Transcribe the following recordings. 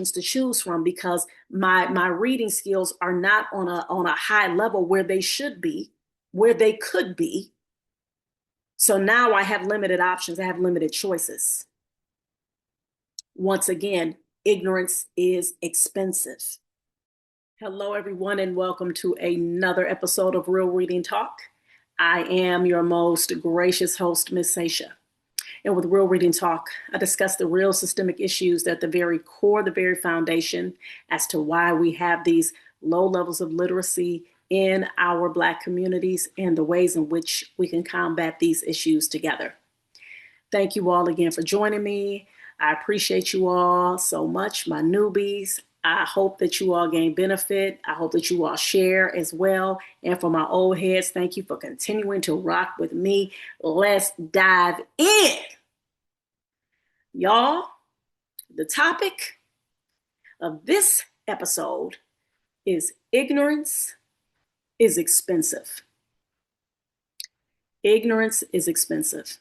to choose from because my reading skills are not on a high level where they should be, where they could be. So now I have limited options. I have limited choices. Once again, ignorance is expensive. Hello, everyone, and welcome to another episode of Real Reading Talk. I am your most gracious host, Miss Sasha. And with Real Reading Talk, I discuss the real systemic issues that at the very core, the very foundation as to why we have these low levels of literacy in our Black communities and the ways in which we can combat these issues together. Thank you all again for joining me. I appreciate you all so much, my newbies. I hope that you all gain benefit. I hope that you all share as well. And for my old heads, thank you for continuing to rock with me. Let's dive in. Y'all, the topic of this episode is ignorance is expensive. Ignorance is expensive.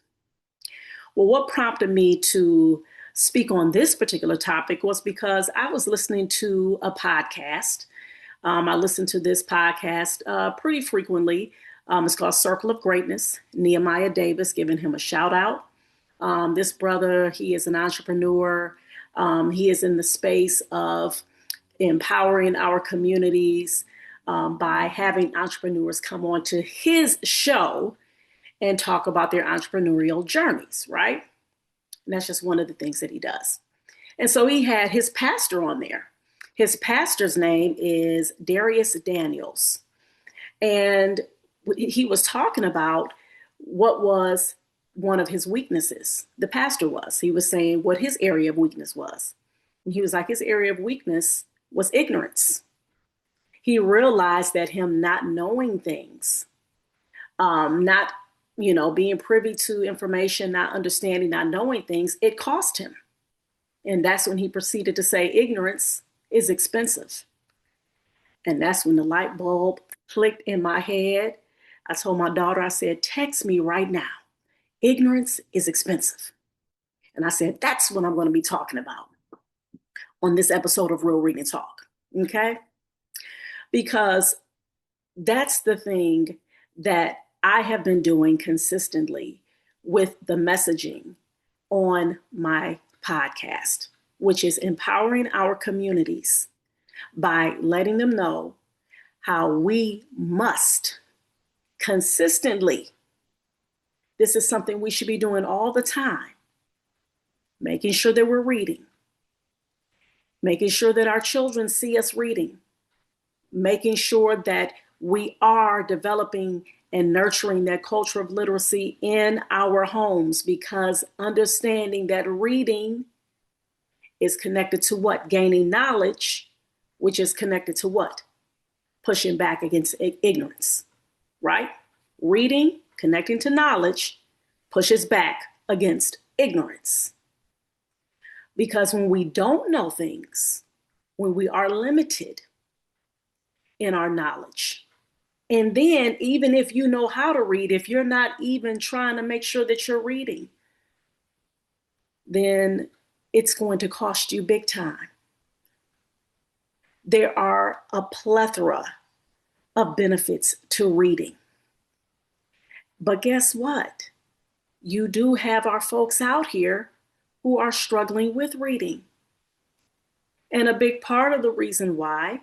Well, what prompted me to speak on this particular topic was because I was listening to a podcast. I listen to this podcast pretty frequently. It's called Circle of Greatness. Nehemiah Davis, giving him a shout out. This brother, he is an entrepreneur. He is in the space of empowering our communities by having entrepreneurs come on to his show and talk about their entrepreneurial journeys, right? And that's just one of the things that he does. And so he had his pastor on there. His pastor's name is Darius Daniels. And he was talking about what was one of his weaknesses. The pastor was. He was saying what his area of weakness was. And he was like, his area of weakness was ignorance. He realized that him not knowing things, not being privy to information, not understanding, not knowing things, it cost him. And that's when he proceeded to say ignorance is expensive. And that's when the light bulb clicked in my head. I told my daughter, I said, text me right now. Ignorance is expensive. And I said, that's what I'm going to be talking about on this episode of Real Reading Talk. Okay? Because that's the thing that I have been doing consistently with the messaging on my podcast, which is empowering our communities by letting them know how we must consistently, this is something we should be doing all the time, making sure that we're reading, making sure that our children see us reading, making sure that we are developing and nurturing that culture of literacy in our homes, because understanding that reading is connected to what? Gaining knowledge, which is connected to what? Pushing back against ignorance, right? Reading, connecting to knowledge, pushes back against ignorance. Because when we don't know things, when we are limited in our knowledge, and then even if you know how to read, if you're not even trying to make sure that you're reading, then it's going to cost you big time. There are a plethora of benefits to reading. But guess what? You do have our folks out here who are struggling with reading. And a big part of the reason why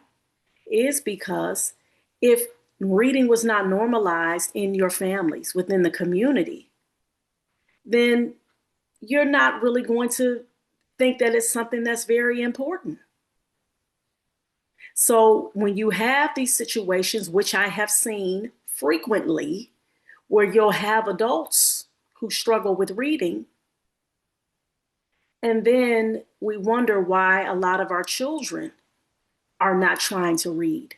is because if reading was not normalized in your families, within the community, then you're not really going to think that it's something that's very important. So when you have these situations, which I have seen frequently, where you'll have adults who struggle with reading, and then we wonder why a lot of our children are not trying to read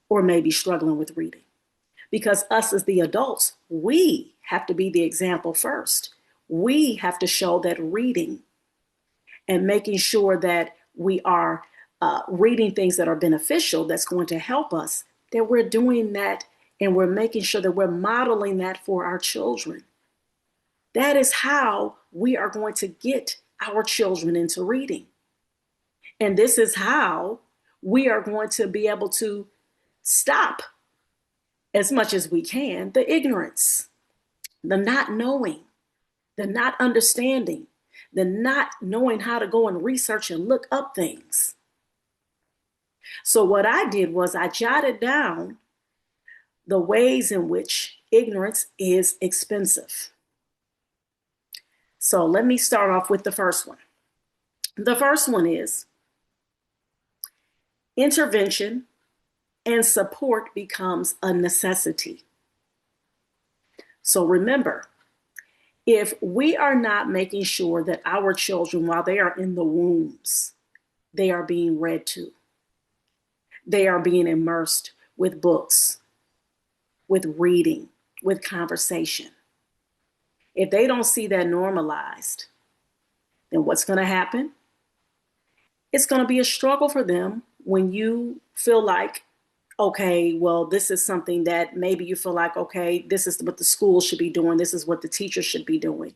or maybe struggling with reading. Because us as the adults, we have to be the example first. We have to show that reading and making sure that we are reading things that are beneficial, that's going to help us, that we're doing that and we're making sure that we're modeling that for our children. That is how we are going to get our children into reading. And this is how we are going to be able to stop, as much as we can, the ignorance, the not knowing, the not understanding, the not knowing how to go and research and look up things. So what I did was I jotted down the ways in which ignorance is expensive. So let me start off with the first one. The first one is intervention and support becomes a necessity. So remember, if we are not making sure that our children, while they are in the wombs, they are being read to, they are being immersed with books, with reading, with conversation. If they don't see that normalized, then what's going to happen? It's going to be a struggle for them when you feel like, okay, well, this is something that maybe you feel like, okay, this is what the school should be doing. This is what the teacher should be doing.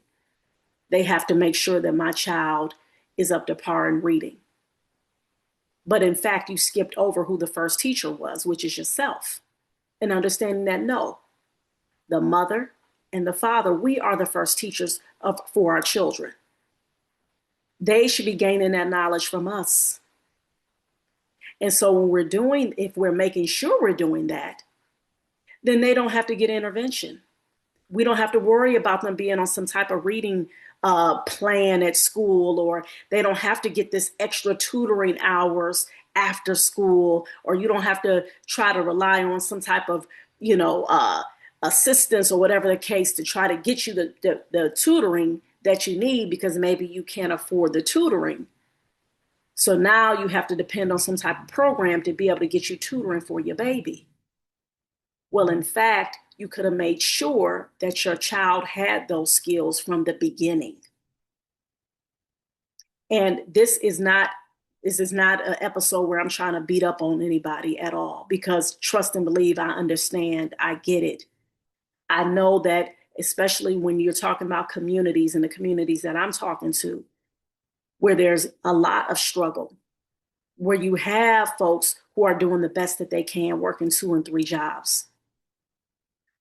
They have to make sure that my child is up to par in reading. But in fact, you skipped over who the first teacher was, which is yourself. And understanding that, no, the mother and the father, we are the first teachers for our children. They should be gaining that knowledge from us. And so if we're making sure we're doing that, then they don't have to get intervention. We don't have to worry about them being on some type of reading plan at school, or they don't have to get this extra tutoring hours after school, or you don't have to try to rely on some type of, assistance or whatever the case to try to get you the tutoring that you need because maybe you can't afford the tutoring. So now you have to depend on some type of program to be able to get you tutoring for your baby. Well, in fact, you could have made sure that your child had those skills from the beginning. And this is not an episode where I'm trying to beat up on anybody at all, because trust and believe, I understand, I get it. I know that, especially when you're talking about communities and the communities that I'm talking to, where there's a lot of struggle, where you have folks who are doing the best that they can, working 2 and 3 jobs.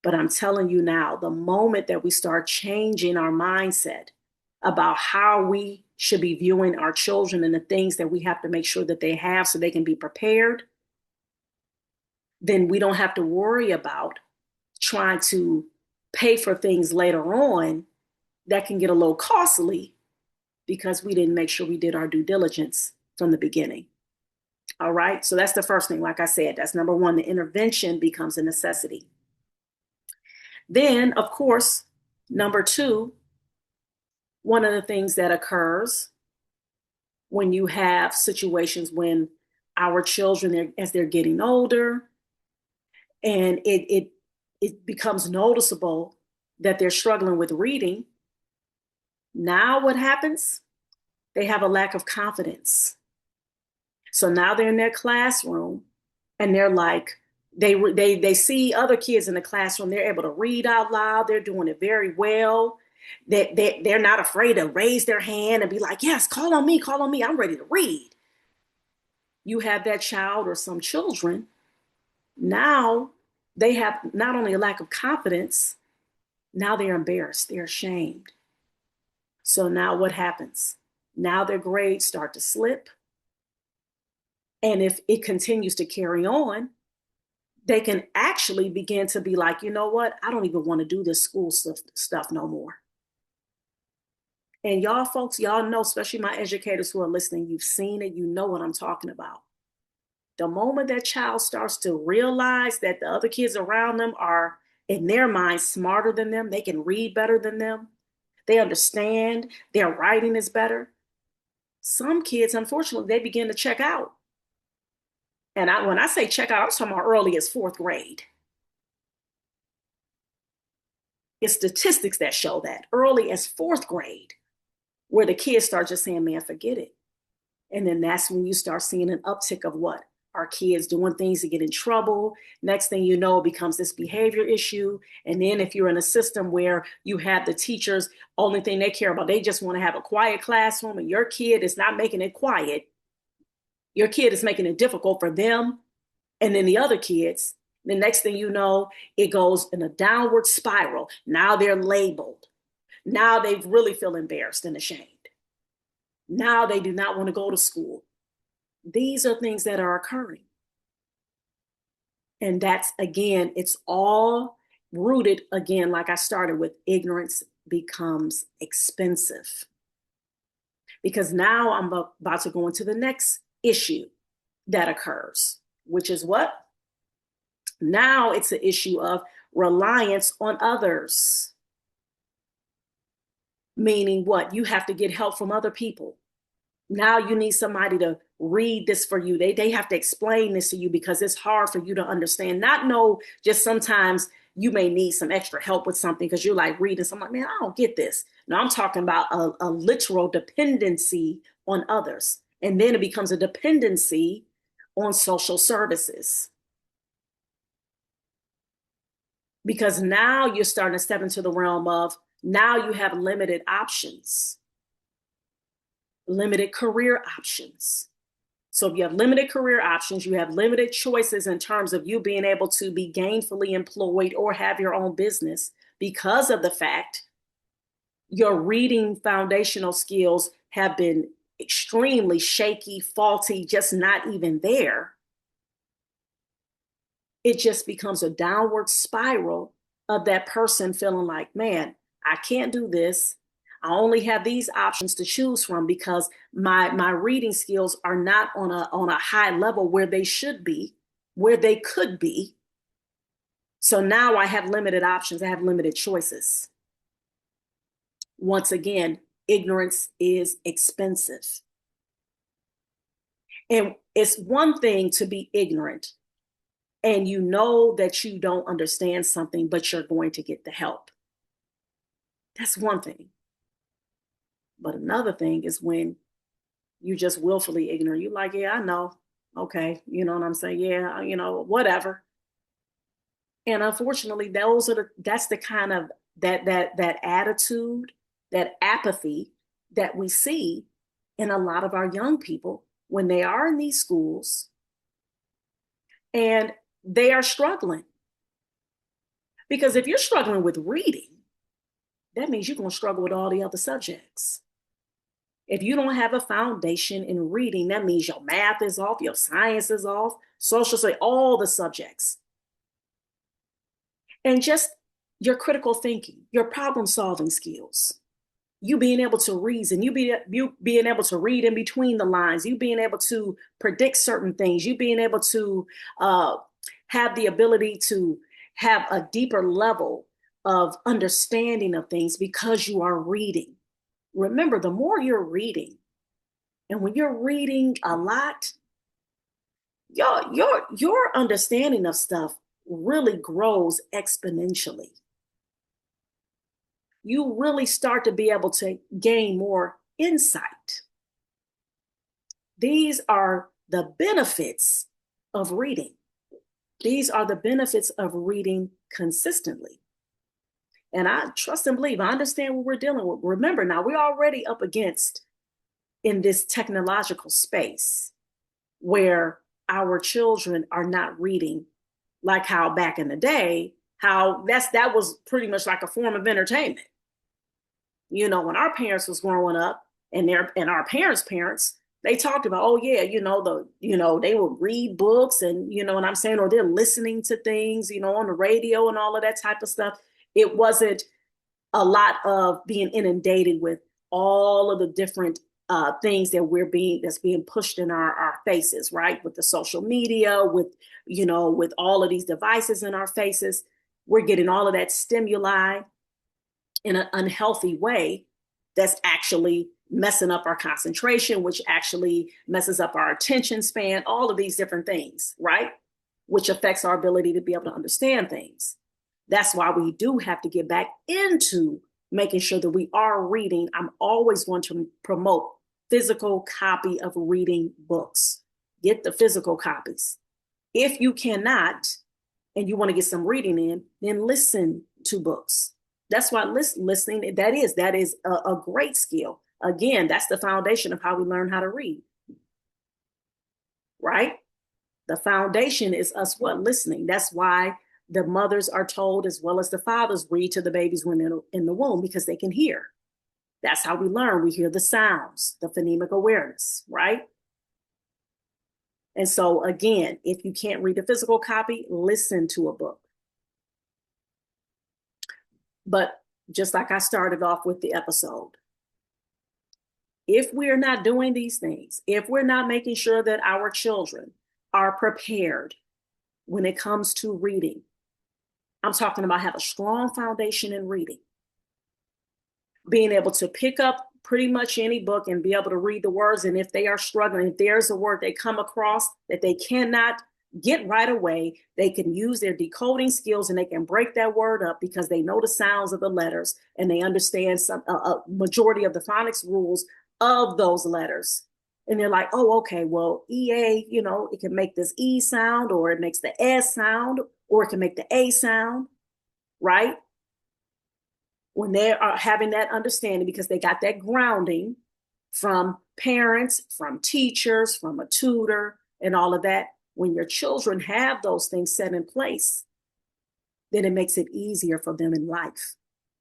But I'm telling you now, the moment that we start changing our mindset about how we should be viewing our children and the things that we have to make sure that they have so they can be prepared, then we don't have to worry about trying to pay for things later on that can get a little costly because we didn't make sure we did our due diligence from the beginning. All right. So that's the first thing. Like I said, that's number one. The intervention becomes a necessity. Then, of course, number 2, one of the things that occurs when you have situations when our children, as they're getting older, and it becomes noticeable that they're struggling with reading. Now what happens? They have a lack of confidence. So now they're in their classroom and they're like, they see other kids in the classroom. They're able to read out loud. They're doing it very well. They're not afraid to raise their hand and be like, yes, call on me, I'm ready to read. You have that child or some children. Now they have not only a lack of confidence, now they're embarrassed, they're ashamed. So now what happens? Now their grades start to slip. And if it continues to carry on, they can actually begin to be like, you know what? I don't even want to do this school stuff no more. And y'all folks, y'all know, especially my educators who are listening, you've seen it, you know what I'm talking about. The moment that child starts to realize that the other kids around them are, in their mind, smarter than them, they can read better than them, they understand, their writing is better. Some kids, unfortunately, they begin to check out. And when I say check out, I'm talking about early as 4th grade. It's statistics that show that early as 4th grade, where the kids start just saying, man, forget it. And then that's when you start seeing an uptick of what? Our kids doing things to get in trouble. Next thing you know, it becomes this behavior issue. And then if you're in a system where you have the teachers, only thing they care about, they just want to have a quiet classroom, and your kid is not making it quiet, Your kid is making it difficult for them and then the other kids. The next thing you know, it goes in a downward spiral. Now they're labeled. Now they really feel embarrassed and ashamed. Now they do not want to go to school. These are things that are occurring. And that's, again, it's all rooted, again, like I started with, ignorance becomes expensive. Because now I'm about to go into the next issue that occurs, which is what? Now it's an issue of reliance on others. Meaning what? You have to get help from other people. Now you need somebody to read this for you. They have to explain this to you because it's hard for you to understand. Not know, just sometimes you may need some extra help with something because you're like reading something like, man, I don't get this. No, I'm talking about a literal dependency on others. And then it becomes a dependency on social services. Because now you're starting to step into the realm of, now you have limited options, limited career options. So if you have limited career options, you have limited choices in terms of you being able to be gainfully employed or have your own business because of the fact your reading foundational skills have been extremely shaky, faulty, just not even there. It just becomes a downward spiral of that person feeling like, man, I can't do this. I only have these options to choose from because my reading skills are not on a high level where they should be, where they could be. So now I have limited options. I have limited choices. Once again, ignorance is expensive. And it's one thing to be ignorant and you know that you don't understand something, but you're going to get the help. That's one thing. But another thing is when you just willfully ignorant. You're like, yeah, I know. Okay. You know what I'm saying? Yeah, whatever. And unfortunately, that's the kind of that attitude, that apathy that we see in a lot of our young people when they are in these schools and they are struggling. Because if you're struggling with reading, that means you're going to struggle with all the other subjects. If you don't have a foundation in reading, that means your math is off, your science is off, social studies, all the subjects. And just your critical thinking, your problem solving skills, you being able to reason, you being able to read in between the lines, you being able to predict certain things, you being able to have the ability to have a deeper level of understanding of things because you are reading. Remember, the more you're reading, and when you're reading a lot, your understanding of stuff really grows exponentially. You really start to be able to gain more insight. These are the benefits of reading. These are the benefits of reading consistently. And I trust and believe, I understand what we're dealing with. Remember, now we're already up against in this technological space where our children are not reading like how back in the day, how that was pretty much like a form of entertainment. When our parents was growing up and our parents, they talked about, oh yeah, they would read books and you know what I'm saying, or they're listening to things, on the radio and all of that type of stuff. It wasn't a lot of being inundated with all of the different things that's being pushed in our faces, right? With the social media, with all of these devices in our faces, we're getting all of that stimuli in an unhealthy way that's actually messing up our concentration, which actually messes up our attention span, all of these different things, right? Which affects our ability to be able to understand things. That's why we do have to get back into making sure that we are reading. I'm always going to promote physical copy of reading books. Get the physical copies. If you cannot, and you want to get some reading in, then listen to books. That's why listening, that is a great skill. Again, that's the foundation of how we learn how to read. The foundation is us what? Listening. That's why the mothers are told, as well as the fathers, read to the babies when they're in the womb, because they can hear. That's how we learn. We hear the sounds, the phonemic awareness, right? And so again, if you can't read a physical copy, listen to a book. But just like I started off with the episode, if we're not doing these things, if we're not making sure that our children are prepared when it comes to reading, I'm talking about have a strong foundation in reading, being able to pick up pretty much any book and be able to read the words. And if they are struggling, if there's a word they come across that they cannot get right away, they can use their decoding skills and they can break that word up because they know the sounds of the letters and they understand a majority of the phonics rules of those letters. And they're like, oh, okay, well, EA, it can make this E sound, or it makes the S sound, or it can make the A sound, right? When they are having that understanding, because they got that grounding from parents, from teachers, from a tutor, and all of that. When your children have those things set in place, then it makes it easier for them in life,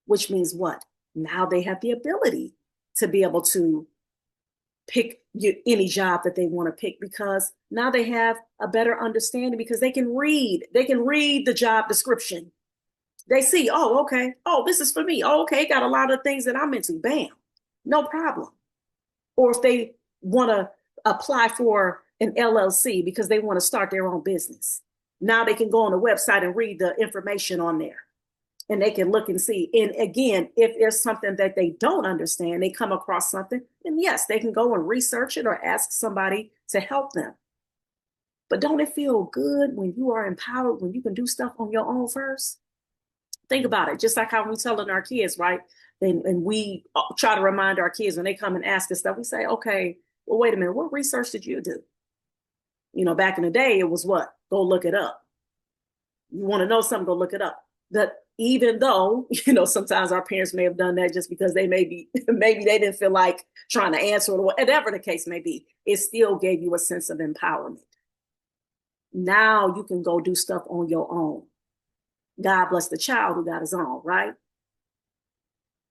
which means what? Now they have the ability to be able to pick any job that they want to pick, because now they have a better understanding, because they can read the job description. They see, oh, okay, oh, this is for me. Oh, okay, got a lot of things that I'm into. Bam, no problem. Or if they want to apply for an LLC because they want to start their own business, now they can go on the website and read the information on there, and they can look and see. And again, if there's something that they don't understand, they come across something, then yes, they can go and research it or ask somebody to help them. But don't it feel good when you are empowered, when you can do stuff on your own first? Think about it. Just like how we're telling our kids, right? And we try to remind our kids when they come and ask us stuff, we say, okay, well, wait a minute, what research did you do? Back in the day, it was what? Go look it up. You want to know something, go look it up. That even though, sometimes our parents may have done that just because they maybe they didn't feel like trying to answer it, or whatever the case may be, it still gave you a sense of empowerment. Now you can go do stuff on your own. God bless the child who got his own, right?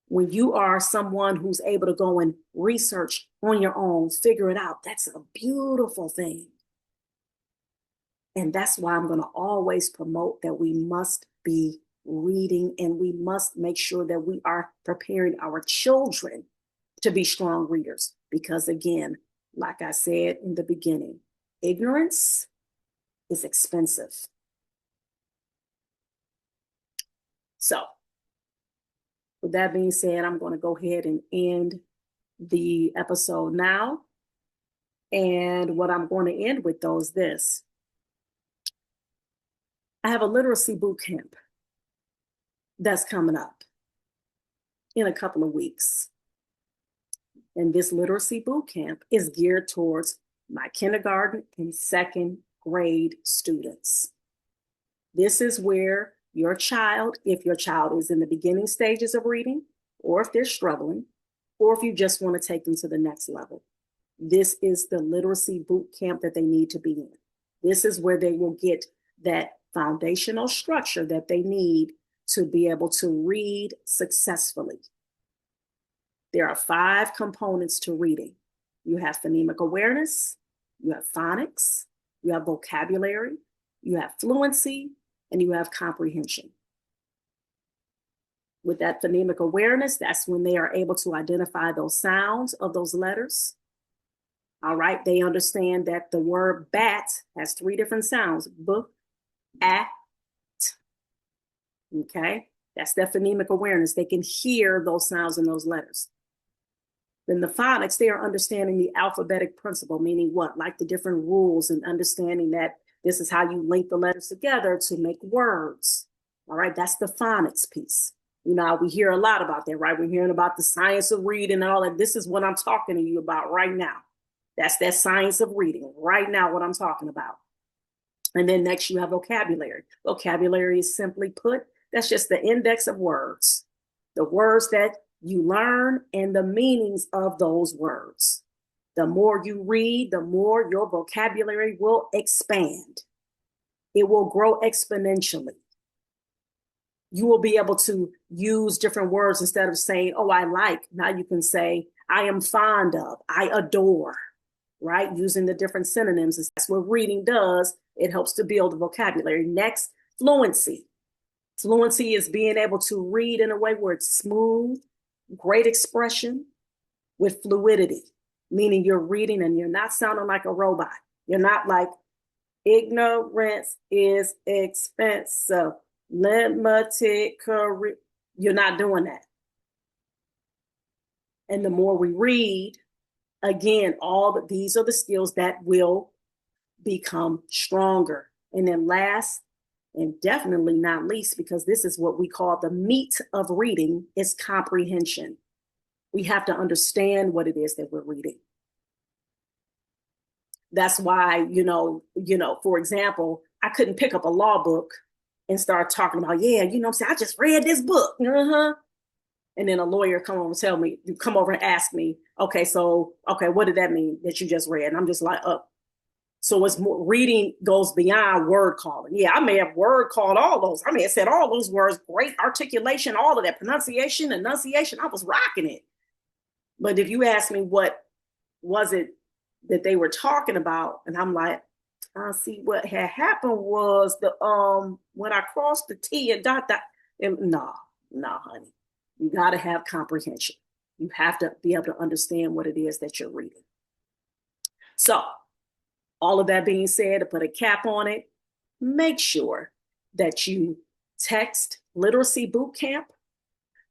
When you are someone who's able to go and research on your own, figure it out, that's a beautiful thing. And that's why I'm going to always promote that we must be reading, and we must make sure that we are preparing our children to be strong readers. Because again, like I said in the beginning, ignorance is expensive. So with that being said, I'm going to go ahead and end the episode now. And what I'm going to end with, though, is this. I have a literacy boot camp that's coming up in a couple of weeks. And this literacy boot camp is geared towards my kindergarten and second grade students. This is where your child, if your child is in the beginning stages of reading, or if they're struggling, or if you just want to take them to the next level, this is the literacy boot camp that they need to be in. This is where they will get that foundational structure that they need to be able to read successfully. There are 5 components to reading. You have phonemic awareness, you have phonics, you have vocabulary, you have fluency, and you have comprehension. With that phonemic awareness, that's when they are able to identify those sounds of those letters. All right, they understand that the word bat has 3 different sounds: b, at. Okay, that's that phonemic awareness. They can hear those sounds and those letters. Then the phonics, they are understanding the alphabetic principle, meaning what? Like the different rules, and understanding that this is how you link the letters together to make words. All right, that's the phonics piece. We hear a lot about that, right? We're hearing about the science of reading and all that. This is what I'm talking to you about right now. That's that science of reading right now, what I'm talking about. And then next you have vocabulary. Vocabulary is simply put, that's just the index of words, the words that you learn and the meanings of those words. The more you read, the more your vocabulary will expand. It will grow exponentially. You will be able to use different words instead of saying, oh, I like. Now you can say, I am fond of, I adore, right? Using the different synonyms. That's what reading does. It helps to build the vocabulary. Next, fluency. Fluency is being able to read in a way where it's smooth, great expression with fluidity, meaning you're reading and you're not sounding like a robot. You're not like, ignorance is expensive, limited career. You're not doing that. And the more we read, again, these are the skills that will become stronger. And then last, and definitely not least, because this is what we call the meat of reading, is comprehension. We have to understand what it is that we're reading. That's why, for example, I couldn't pick up a law book and start talking about, I just read this book. And then a lawyer come over and ask me, okay, what did that mean that you just read? And I'm just like, so it's more, reading goes beyond word calling. Yeah, I may have word called all those. I may have said all those words, great articulation, all of that, pronunciation, enunciation. I was rocking it. But if you ask me what was it that they were talking about, and I'm like, see, what had happened was when I crossed the T and dot, no, honey. You got to have comprehension. You have to be able to understand what it is that you're reading. So, all of that being said, to put a cap on it, make sure that you text Literacy Bootcamp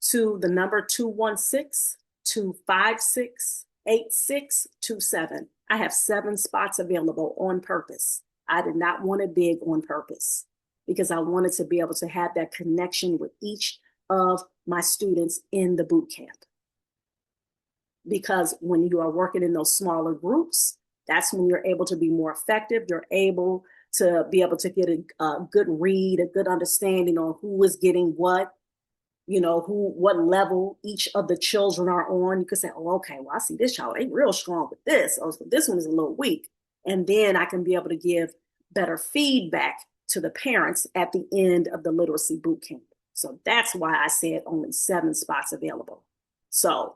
to the number 216-256-8627. I have 7 spots available on purpose. I did not want it big on purpose because I wanted to be able to have that connection with each of my students in the boot camp. Because when you are working in those smaller groups, that's when you're able to be more effective. You're able to get a good read, a good understanding on who is getting what, what level each of the children are on. You could say, oh, okay, well, I see this child ain't real strong with this. Oh, so this one is a little weak. And then I can be able to give better feedback to the parents at the end of the literacy boot camp. So that's why I said only 7 spots available. So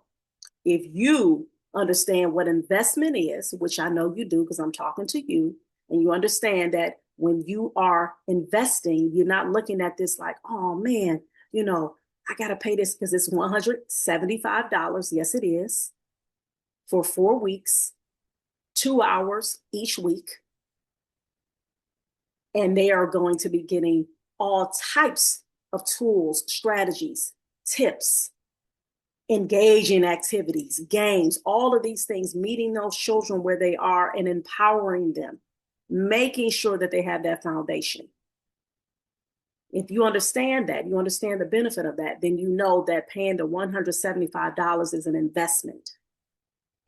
if you understand what investment is, which I know you do because I'm talking to you, and you understand that when you are investing, you're not looking at this like, oh man, I got to pay this because it's $175. Yes, it is, for 4 weeks, 2 hours each week. And they are going to be getting all types of tools, strategies, tips, engaging activities, games, all of these things, meeting those children where they are and empowering them, making sure that they have that foundation. If you understand that, you understand the benefit of that, then you know that paying the $175 is an investment.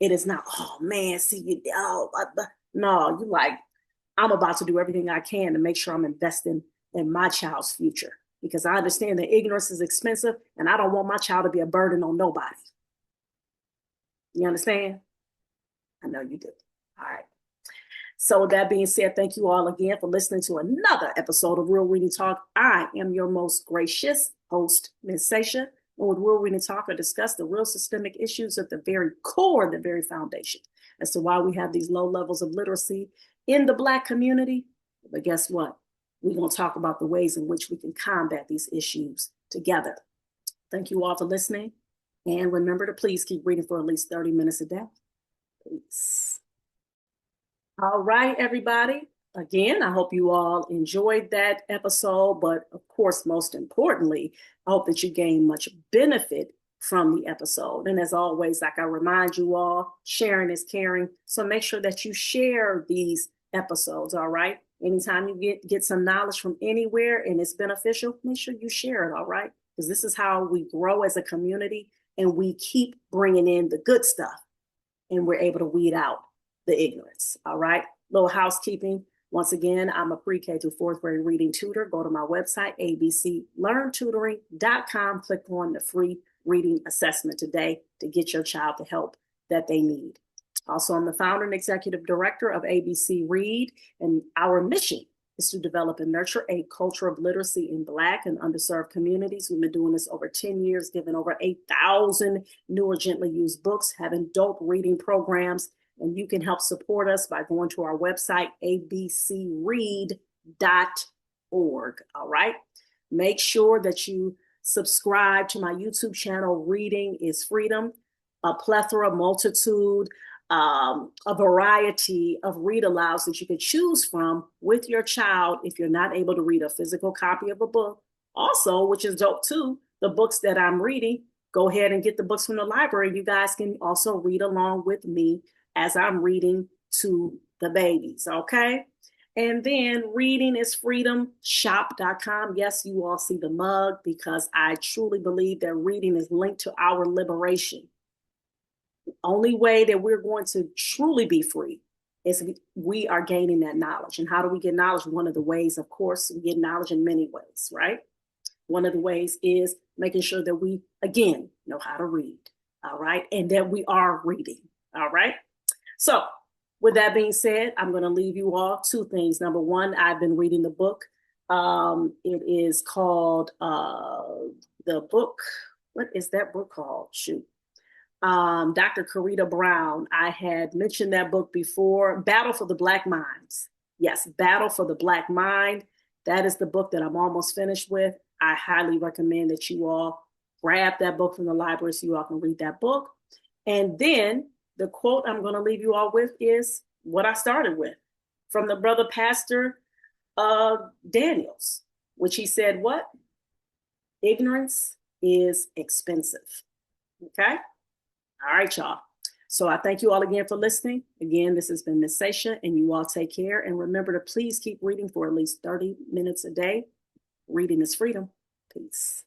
It is not, oh man, no, you like, I'm about to do everything I can to make sure I'm investing in my child's future. Because I understand that ignorance is expensive and I don't want my child to be a burden on nobody. You understand? I know you do. All right. So with that being said, thank you all again for listening to another episode of Real Reading Talk. I am your most gracious host, Ms. Sasha. And with Real Reading Talk, I discuss the real systemic issues at the very core, the very foundation, as to why we have these low levels of literacy in the Black community. But guess what? We're going to talk about the ways in which we can combat these issues together. Thank you all for listening. And remember to please keep reading for at least 30 minutes a day. Peace. All right, everybody. Again, I hope you all enjoyed that episode. But of course, most importantly, I hope that you gain much benefit from the episode. And as always, like I remind you all, sharing is caring. So make sure that you share these episodes, all right? Anytime you get some knowledge from anywhere and it's beneficial, make sure you share it, all right? Because this is how we grow as a community and we keep bringing in the good stuff and we're able to weed out the ignorance, all right? Little housekeeping. Once again, I'm a pre-K through 4th grade reading tutor. Go to my website, abclearntutoring.com. Click on the free reading assessment today to get your child the help that they need. Also, I'm the founder and executive director of ABC Read, and our mission is to develop and nurture a culture of literacy in Black and underserved communities. We've been doing this over 10 years, giving over 8,000 new or gently used books, having dope reading programs, and you can help support us by going to our website, abcread.org. All right. Make sure that you subscribe to my YouTube channel, Reading is Freedom. A plethora, multitude, a variety of read alouds that you can choose from with your child if you're not able to read a physical copy of a book. Also, which is dope too, the books that I'm reading, go ahead and get the books from the library. You guys can also read along with me as I'm reading to the babies, okay? And then Reading is Freedom shop.com. Yes, you all see the mug because I truly believe that reading is linked to our liberation. Only way that we're going to truly be free is we are gaining that knowledge. And how do we get knowledge? One of the ways, of course, we get knowledge in many ways, right? One of the ways is making sure that we, again, know how to read, all right? And that we are reading, all right? So with that being said, I'm going to leave you all two things. Number one, I've been reading the book. It is called the book. What is that book called? Shoot. Dr. Karita Brown. I had mentioned that book before, Battle for the Black Minds. Yes, Battle for the Black Mind. That is the book that I'm almost finished with. I highly recommend that you all grab that book from the library so you all can read that book. And then the quote I'm going to leave you all with is what I started with from the brother pastor Daniels, which he said, what? Ignorance is expensive. Okay? All right, y'all. So I thank you all again for listening. Again, this has been Miss Sasha, and you all take care. And remember to please keep reading for at least 30 minutes a day. Reading is freedom. Peace.